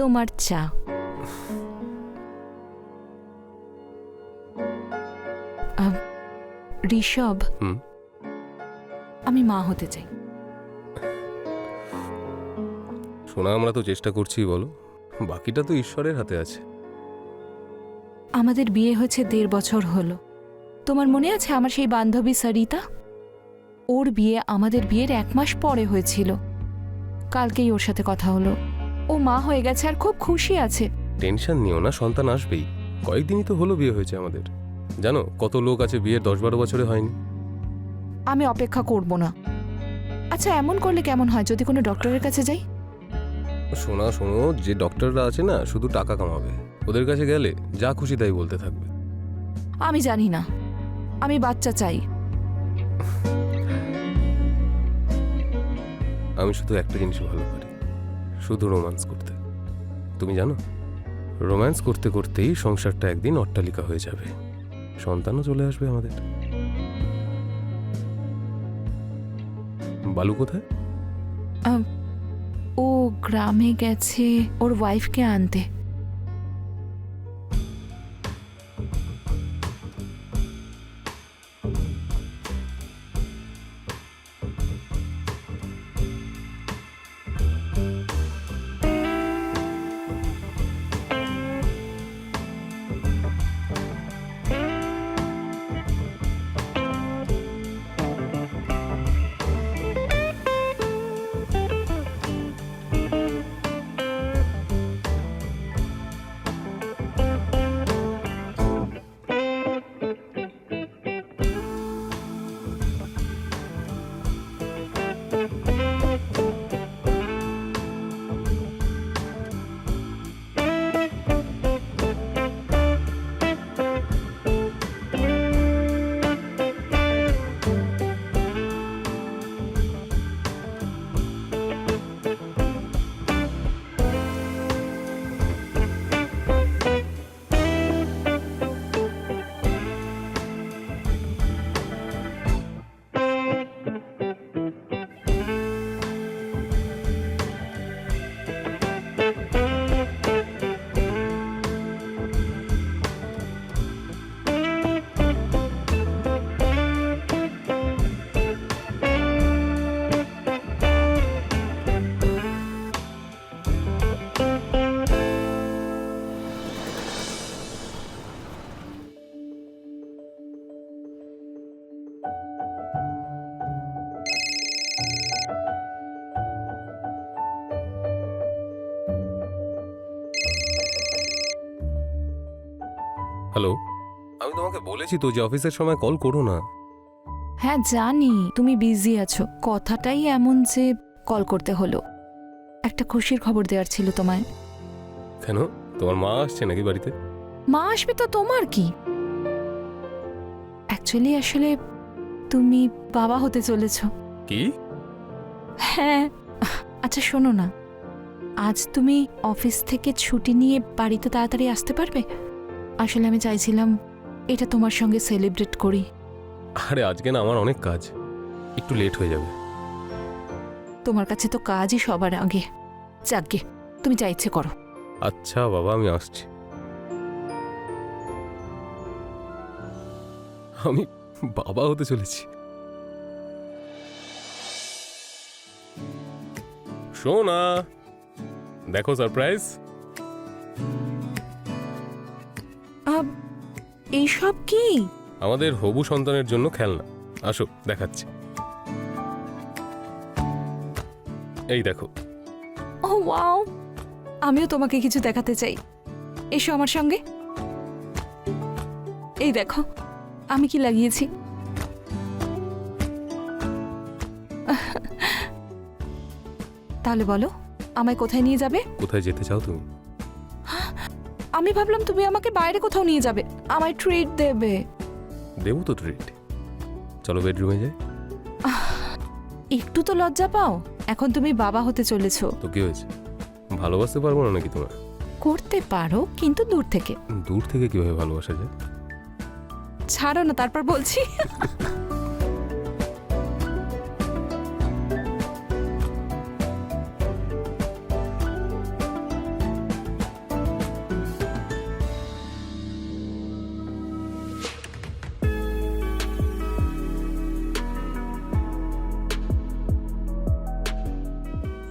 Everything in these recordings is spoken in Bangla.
তোমার চা। ঋষভ, আমি মা হতে চাই। শোনা, আমরা তো চেষ্টা করছি, বলো, বাকিটা তো ঈশ্বরের হাতে আছে। আমাদের বিয়ে হয়েছে 1.5 বছর হলো। তোমার মনে আছে আমার সেই বান্ধবী সরিতা? ওর বিয়ে আমাদের বিয়ের 1 মাস পরে হয়েছিল। কালকেই ওর সাথে কথা হলো। ও মা হয়ে গেছে আর খুব খুশি আছে। টেনশন নিও না, সন্তান আসবেই। কয়েকদিনই তো হলো বিয়ে হয়েছে আমাদের। জানো কত লোক আছে বিয়ের 10-12 বছরে হয়নি। আমি অপেক্ষা করব না। আচ্ছা, এমন করলে কেমন হয় যদি কোনো ডক্টরের কাছে যাই? শোনো, যে ডক্টররা আছে না, শুধু টাকা কামাবে। ওদের কাছে গেলে যা খুশি তাই বলতে থাকবে। আমি জানি না, আমি বাচ্চা চাই। আমি শুধু একটা জিনিস ভালো পারি, শুধু রোম্যান্স করতে। তুমি জানো, রোম্যান্স করতে করতেই সংসারটা একদিন অট্টালিকা হয়ে যাবে, সন্তানও চলে আসবে আমাদের। বালু কোথায়? ও গ্রামে গেছে ওর ওয়াইফকে আনতে। হ্যালো, আমি তোমাকে বলেছি তো যে অফিসের সময় কল করো না। হ্যাঁ জানি তুমি বিজি আছো, কথাটাই এমন যে কল করতে হলো। একটা খুশির খবর দেওয়ার ছিল তোমায়। কেন, তোমার মা আসছে নাকি বাড়িতে? মা আসবে তো তোমার কি? অ্যাকচুয়ালি আসলে তুমি বাবা হতে চলেছো। কি? হ্যাঁ। আচ্ছা শোনো না, আজ তুমি অফিস থেকে ছুটি নিয়ে বাড়িতে তাড়াতাড়ি আসতে পারবে? আসলে আমি চাইছিলাম এটা তোমার সঙ্গে সেলিব্রেট করি। আরে আজকে না, আমার অনেক কাজ, একটু লেট হয়ে যাবে। তোমার কাছে তো কাজই সবার আগে। যাকগে, তুমি যা ইচ্ছে করো। আচ্ছা বাবা, আমি আসছি। আমি বাবা হতে চলেছি। শোনা, দেখো সারপ্রাইজ। এইসব কি? আমাদের হবু সন্তানের জন্য খেলনা। আসো দেখাচ্ছি। এই দেখো। ও ওয়াও, আমিও তোমাকে কিছু দেখাতে চাই। এসো আমার সঙ্গে। এই দেখো আমি কি লাগিয়েছি। তাহলে বলো, আমায় কোথায় নিয়ে যাবে? কোথায় যেতে চাও তুমি? আমি ভাবলাম তুমি আমাকে বাইরে কোথাও নিয়ে যাবে, আমায় ট্রিট দেবে। দেবো তো ট্রিট। চলো বেডরুমে যাই। একটু তো লজ্জা পাও, এখন তুমি বাবা হতে চলেছো। তো কি হয়েছে, ভালোবাসতে পারবো না নাকি তোমার? করতে পারো, কিন্তু দূর থেকে। দূর থেকে কিভাবে ভালোবাসা যায়? ছাড়ো না, তারপর বলছি।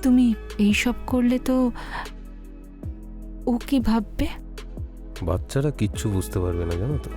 তুমি এইসব করলে তো ও কি ভাববে? বাচ্চারা কিচ্ছু বুঝতে পারবে না, জানো তো।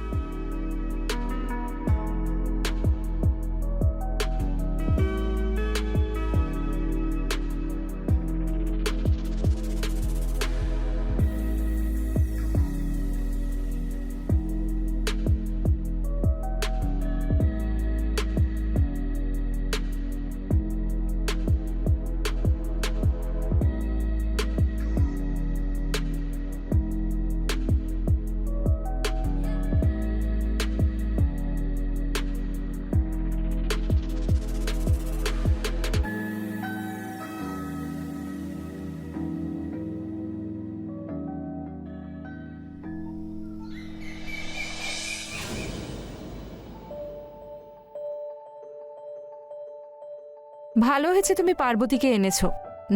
ভালো হয়েছে তুমি পার্বতীকে এনেছো,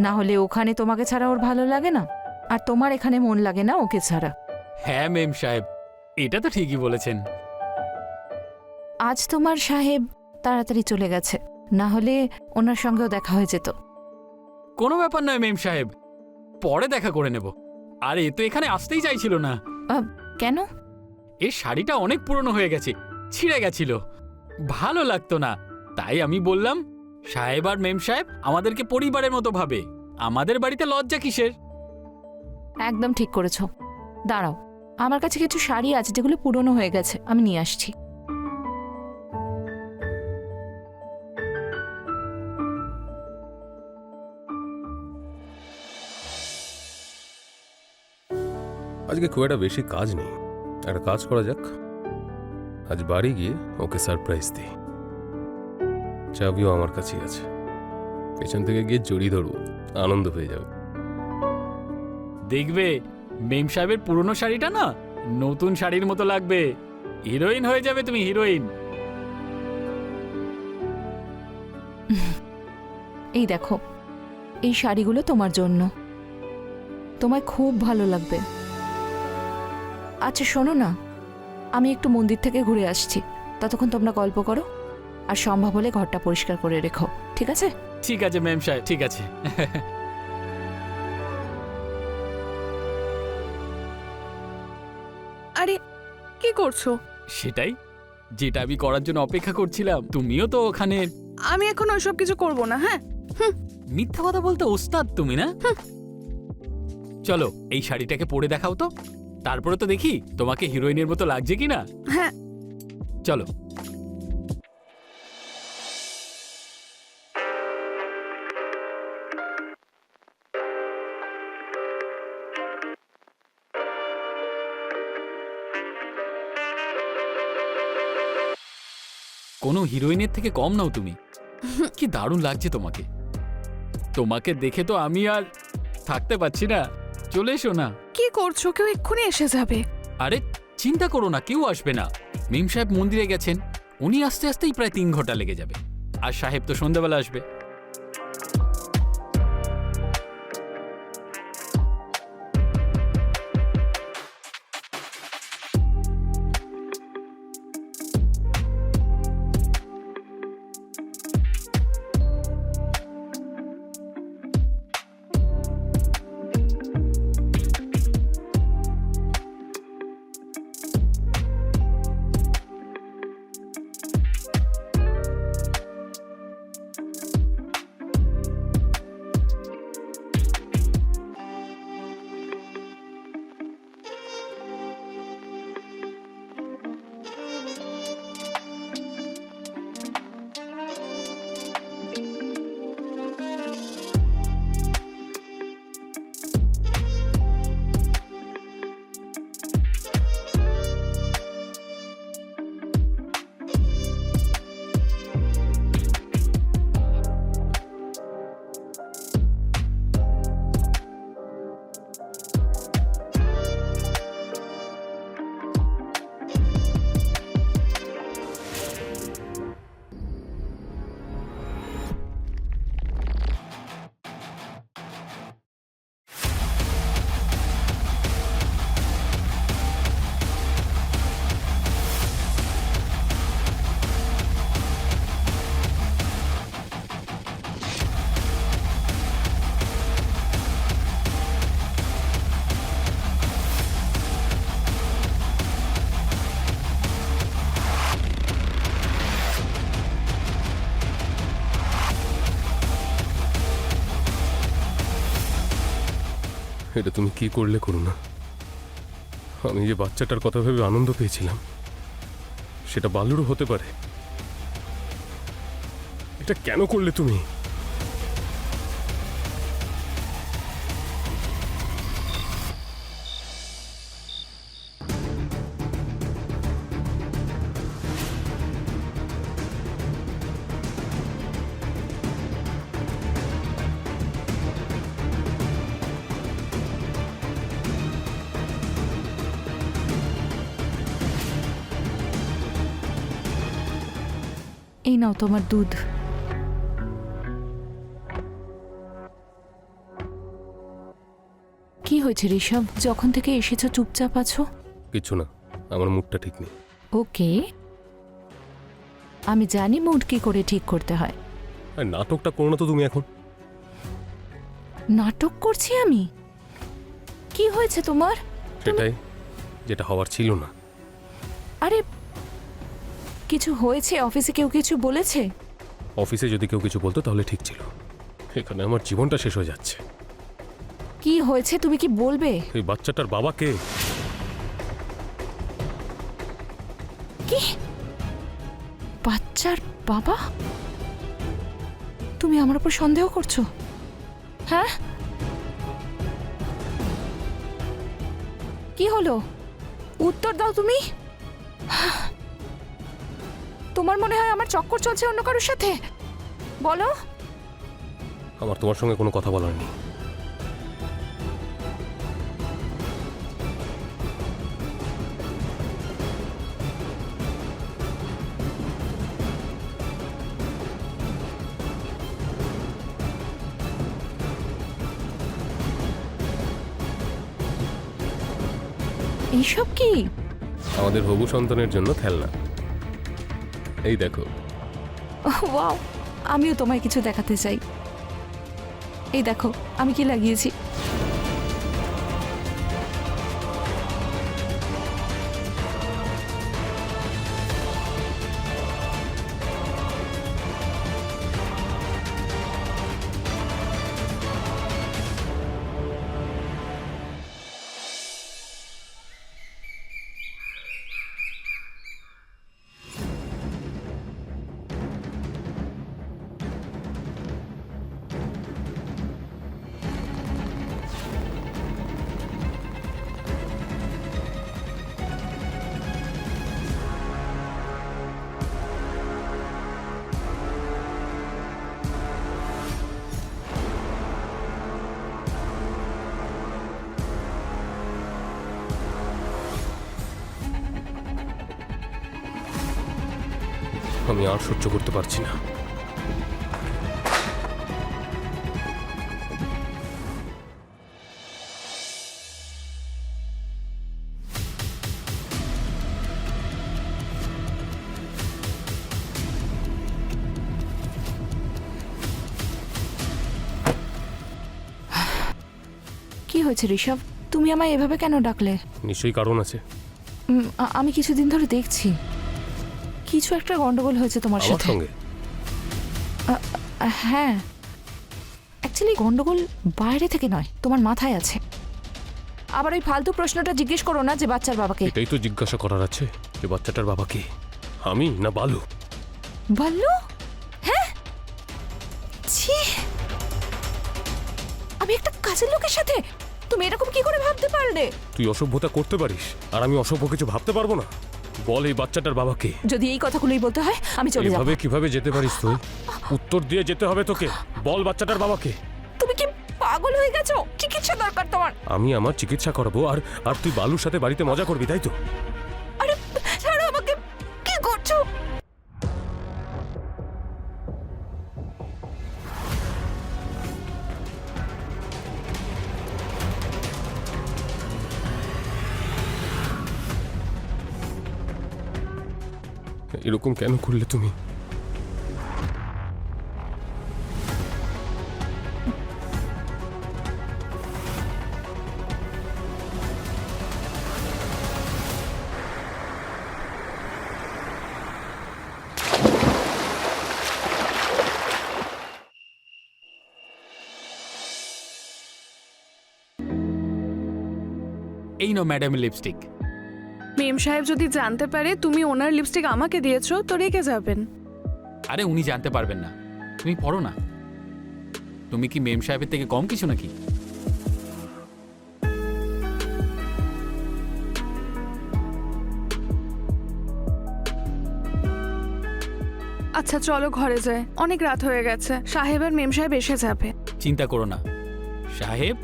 না হলে ওখানে তোমাকে ছাড়া ওর ভালো লাগে না, আর তোমার এখানে মন লাগে না ওকে ছাড়া। হ্যাঁ মেম সাহেব, এটা তো ঠিকই বলেছেন। আজ তোমার সাহেব তাড়াতাড়ি চলে গেছে, না হলে ওনার সঙ্গেও দেখা হয়ে যেত। কোনো ব্যাপার নয় মেম সাহেব, পরে দেখা করে নেব। আর এ তো এখানে আসতেই চাইছিল না। কেন? এই শাড়িটা অনেক পুরনো হয়ে গেছে, ছিঁড়ে গেছিল, ভালো লাগতো না। তাই আমি বললাম, সাহেব আর মেম সাহেব আমাদেরকে পরিবারের মতো ভাবে, আমাদের বাড়িতে লজ্জা কিসের। একদম ঠিক করেছো। দাঁড়াও, আমার কাছে কিছু শাড়ি আছে যেগুলো পুরনো হয়ে গেছে, আমি নিয়ে আসছি। আজকে খুব একটা বেশি কাজ নেই, একটা কাজ করা যাক। আজ বাড়ি গিয়ে ওকে সারপ্রাইজ দিই। চাবিও আমার কাছেই আছে, পেছন থেকে গিয়ে জড়িয়ে ধরবো, আনন্দ পেয়ে যাবে। দেখবে মেম সাহেবের পুরনো শাড়িটা না নতুন শাড়ির মতো লাগবে। হিরোইন হয়ে যাবে তুমি, হিরোইন। এই দেখো, এই শাড়িগুলো তোমার জন্য, তোমায় খুব ভালো লাগবে। আচ্ছা শোনো না, আমি একটু মন্দির থেকে ঘুরে আসছি, ততক্ষণ তোমরা গল্প করো, আর সম্ভব হলে ঘরটা পরিষ্কার করে রেখো, ঠিক আছে? ঠিক আছে মেম সাহেব, ঠিক আছে। আরে কি করছো? সেটাই, যেটা আমি করার জন্য অপেক্ষা করছিলাম। তুমিও তো ওখানে। আমি এখন ওইসব কিছু করব না। হ্যাঁ, মিথ্যা কথা বলতে ওস্তাদ তুমি না? চলো এই শাড়িটাকে পরে দেখাও তো, তারপরে তো দেখি তোমাকে হিরোইনের মতো লাগছে কিনা। হ্যাঁ। চলো। কোনো হিরোইনের থেকে কম নাও তুমি। কি দারুণ লাগছে তোমাকে। তোমাকে দেখে তো আমি আর থাকতে পারছি না। চলে এসো না। কি করছো? কেউ এক্ষুনি এসে যাবে। আরে চিন্তা করো না, কেউ আসবে না। মিম সাহেব মন্দিরে গেছেন, উনি আসতে আসতেই প্রায় 3 ঘন্টা লেগে যাবে। আর সাহেব তো সন্ধ্যাবেলা আসবে। এটা তুমি কি করলে করুণা? আমি যে বাচ্চাটার কথা ভেবে আনন্দ পেয়েছিলাম, সেটা বালুরও হতে পারে। এটা কেন করলে তুমি? এই নাও তোমার দুধ। কি হয়েছে ঋষভ? যখন থেকে এসেছো চুপচাপ আছো। কিছু না, আমার মুডটা ঠিক নেই। ওকে, আমি জানি মুড কি করে ঠিক করতে হয়। আর নাটকটা করো না তো তুমি এখন। নাটক করছি আমি? কি হয়েছে তোমার? সেটাই, যেটা হওয়ার ছিল না। আরে কিছু হয়েছে? অফিসে কেউ কিছু বলেছে? অফিসে যদি কেউ কিছু বলতো তাহলে ঠিক ছিল, এখানে আমার জীবনটা শেষ হয়ে যাচ্ছে। কি হয়েছে তুমি কি বলবে? এই বাচ্চাটার বাবা কে? কি? বাচ্চার বাবা? তুমি আমার উপর সন্দেহ করছো? হ্যাঁ, কি হলো? উত্তর দাও তুমি। তোমার মনে হয় আমার চক্কর চলছে অন্য কারোর সাথে? বলো। আমার তোমার সঙ্গে কোনো কথা বলার নেই। এইসব কি? আমাদের হবু সন্তানের জন্য খেলনা। এই দেখো। ওয়াও, আমিও তোমায় কিছু দেখাতে চাই। এই দেখো আমি কি লাগিয়েছি। আমি আর সহ্য করতে পারছি না। কি হয়েছে ঋষভ? তুমি আমায় এভাবে কেন ডাকলে? নিশ্চয়ই কারণ আছে। আমি কিছুদিন ধরে দেখছি কিছু একটা গন্ডগোল হয়েছে তোমার আমার সাথে। সঙ্গে? হ্যাঁ, অ্যাকচুয়ালি গন্ডগোল বাইরে থেকে নয়, তোমার মাথায় আছে। আবার ওই ফালতু প্রশ্নটা জিজ্ঞেস করো না যে বাচ্চার বাবাকে। এটাই তো জিজ্ঞাসা করার আছে, যে বাচ্চাটার বাবা কে, আমি না বালু? বললো? হ্যাঁ, ছি, আমি একটা কাজের লোকের সাথে? তুমি এরকম কি করে ভাবতে পারলে? তুই অসভ্যতা করতে পারিস আর আমি অসভ্য কিছু ভাবতে পারবো না? বল, এই বাচ্চাটার বাবা কে? যদি এই কথাগুলোই বলতে হয় আমি চলে যাব। এভাবে কিভাবে যেতে পারিস তুই? উত্তর দিয়ে যেতে হবে তোকে। বল, বাচ্চাটার বাবা কে? তুমি কি পাগল হয়ে গেছো? চিকিৎসা দরকার তোমার। আমি আমার চিকিৎসা করাবো আর আর তুই বালুর সাথে বাড়িতে মজা করবি, তাই তো? আরে ছাড়ো আমাকে, কি করছো? এরকম কেন করলে তুমি? এই নো ম্যাডামের লিপস্টিক। মেম সাহেব যদি জানতে পারে তুমি ওনার লিপস্টিক আমাকে দিয়েছো তো রেগে যাবেন। আরে উনি জানতে পারবেন না, তুমি পড়ো না। তুমি কি মেম সাহেবের থেকে কম কিছু নাকি? আচ্ছা চলো ঘরে যাই, অনেক রাত হয়ে গেছে, সাহেব আর মেম সাহেব এসে যাবে। চিন্তা করো না, সাহেব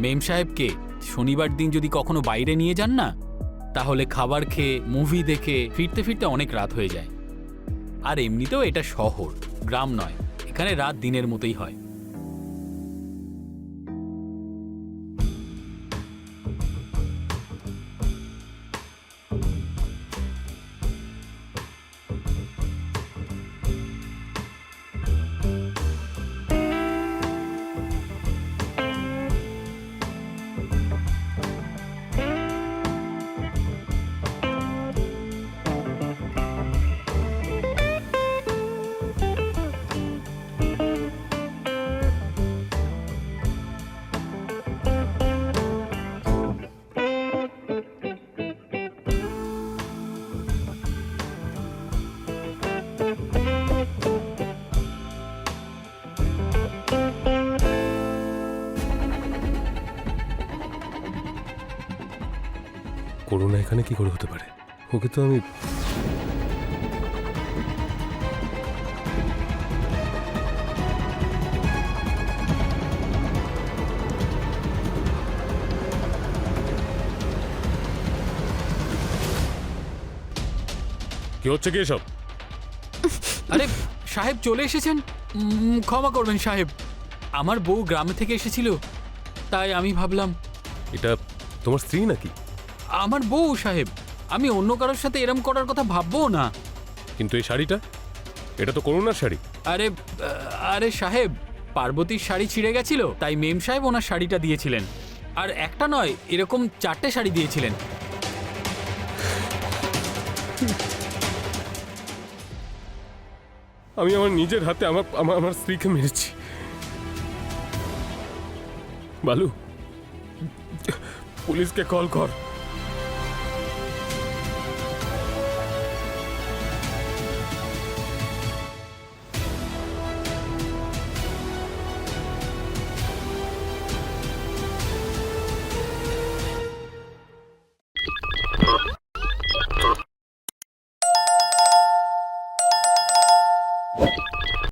মেম সাহেবকে শনিবার দিন যদি কখনো বাইরে নিয়ে যান না, তাহলে খাবার খেয়ে মুভি দেখে ফিরতে ফিরতে অনেক রাত হয়ে যায়। আর এমনিতেও এটা শহর, গ্রাম নয়, এখানে রাত দিনের মতোই হয়। করোনা এখানে কি করে হতে পারে? ওকে তো আমি কি হচ্ছে কি এসব? আরে সাহেব চলে এসেছেন? ক্ষমা করবেন সাহেব, আমার বউ গ্রামে থেকে এসেছিল, তাই আমি ভাবলাম। এটা তোমার স্ত্রী নাকি? আমার বউ সাহেব, আমি অন্য কারোর সাথে এরম করার কথা ভাববো না। কিন্তু এই শাড়িটা, এটা তো করোনার শাড়ি। আরে আরে সাহেব, পার্বতীর শাড়ি ছিঁড়ে গেছিল, তাই মেম সাহেব ওনার শাড়িটা দিয়েছিলেন। আর একটা নয়, এরকম 4টে শাড়ি দিয়েছিলেন। আমি আমার নিজের হাতে আমার স্ত্রীকে মেরেছি। বালু, পুলিশকে কল কর।